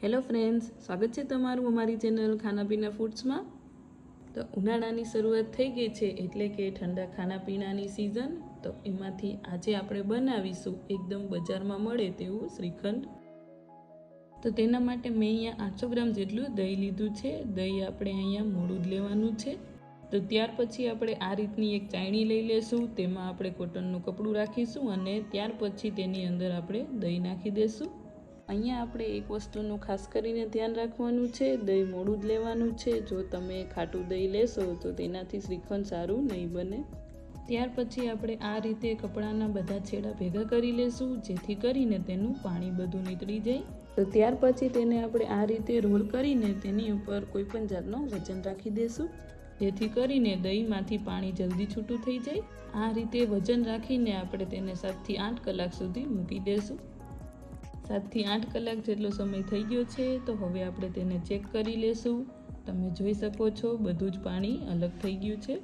Hello friends, સ્વાગત છે તમારું અમારી ચેનલ ખાના પીના ફૂડ્સમાં। તો ઉનાળાની શરૂઆત થઈ ગઈ છે, એટલે કે ઠંડા ખાના પીણાની સિઝન। તો એમાંથી આજે આપણે બનાવીશું એકદમ બજારમાં મળે તેવું શ્રીખંડ। તો તેના માટે મેં અહીંયા 800 ગ્રામ જેટલું દહીં લીધું છે। દહીં આપણે અહીંયા મોડું જ લેવાનું છે। તો ત્યાર પછી આપણે આ રીતની એક ચાયણી લઈ લેશું, તેમાં આપણે કોટનનું કપડું રાખીશું અને ત્યાર પછી તેની અંદર આપણે દહીં નાખી દઈશું। અહીંયા આપણે એક વસ્તુનું ખાસ કરીને ધ્યાન રાખવાનું છે, દહીં મોડું જ લેવાનું છે। જો તમે ખાટું દહીં લેશો તો તેનાથી શ્રીખંડ સારું નહીં બને। ત્યાર પછી આપણે આ રીતે કપડાના બધા છેડા ભેગા કરી લેશું, જેથી કરીને તેનું પાણી બધું નીતરી જાય। તો ત્યાર પછી તેને આપણે આ રીતે રોલ કરીને તેની ઉપર કોઈ પણ જાતનો વજન રાખી દેશું, જેથી કરીને દહીંમાંથી પાણી જલ્દી છૂટું થઈ જાય। આ રીતે વજન રાખીને આપણે તેને 7 થી 8 કલાક સુધી મૂકી દેશું। 7 થી 8 કલાક જેટલો સમય થઈ ગયો છે। તો હવે આપણે તેને ચેક કરી લેશું। તમે જોઈ શકો છો બધું જ પાણી અલગ થઈ ગયું છે।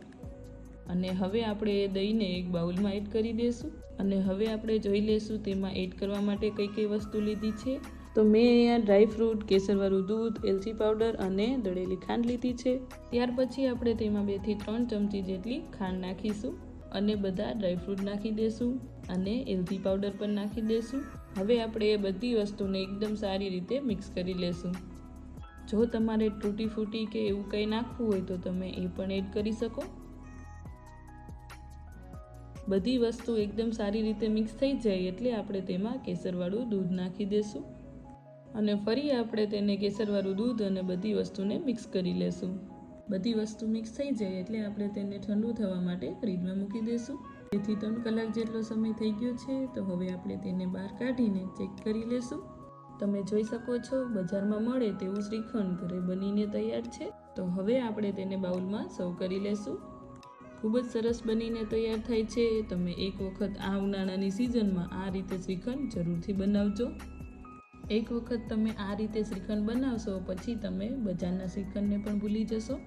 અને હવે આપણે એ દહીંને એક બાઉલમાં એડ કરી દઈશું અને હવે આપણે જોઈ લેશું તેમાં એડ કરવા માટે કઈ કઈ વસ્તુ લીધી છે। તો મેં અહીંયા ડ્રાયફ્રૂટ, કેસરવાળું દૂધ, એલચી પાવડર અને દળેલી ખાંડ લીધી છે। ત્યાર પછી આપણે તેમાં 2 થી 3 ચમચી જેટલી ખાંડ નાખીશું અને બધા ડ્રાયફ્રૂટ નાખી દઈશું અને એલચી પાવડર પણ નાખી દઈશું। હવે આપણે એ બધી વસ્તુને એકદમ સારી રીતે મિક્સ કરી લેશું। જો તમારે તૂટી ફૂટી કે એવું કંઈ નાખવું હોય તો તમે એ પણ એડ કરી શકો। બધી વસ્તુ એકદમ સારી રીતે મિક્સ થઈ જાય એટલે આપણે તેમાં કેસરવાળું દૂધ નાખી દઈશું અને ફરી આપણે તેને કેસરવાળું દૂધ અને બધી વસ્તુને મિક્સ કરી લેશું। બધી વસ્તુ મિક્સ થઈ જાય એટલે આપણે તેને ઠંડુ થવા માટે ફ્રીજમાં મૂકી દઈશું। 2 થી 3 કલાક જેટલો સમય થઈ ગયો છે। તો હવે આપણે તેને બહાર કાઢીને ચેક કરી લેશું। તમે જોઈ શકો છો બજારમાં મળે તેવું શ્રીખંડ ઘરે બનીને તૈયાર છે। તો હવે આપણે તેને બાઉલમાં સર્વ કરી લેશું। ખૂબ જ સરસ બનીને તૈયાર થાય છે। તમે એક વખત આ ઉનાળાની સિઝનમાં આ રીતે શ્રીખંડ જરૂરથી બનાવજો। એક વખત તમે આ રીતે શ્રીખંડ બનાવશો પછી તમે બજારના શ્રીખંડને પણ ભૂલી જશો।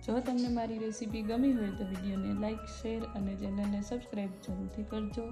જો તમને મારી રેસીપી ગમી હોય તો વિડીયોને લાઇક, શેર અને ચેનલને સબસ્ક્રાઈબ જરૂરથી કરજો।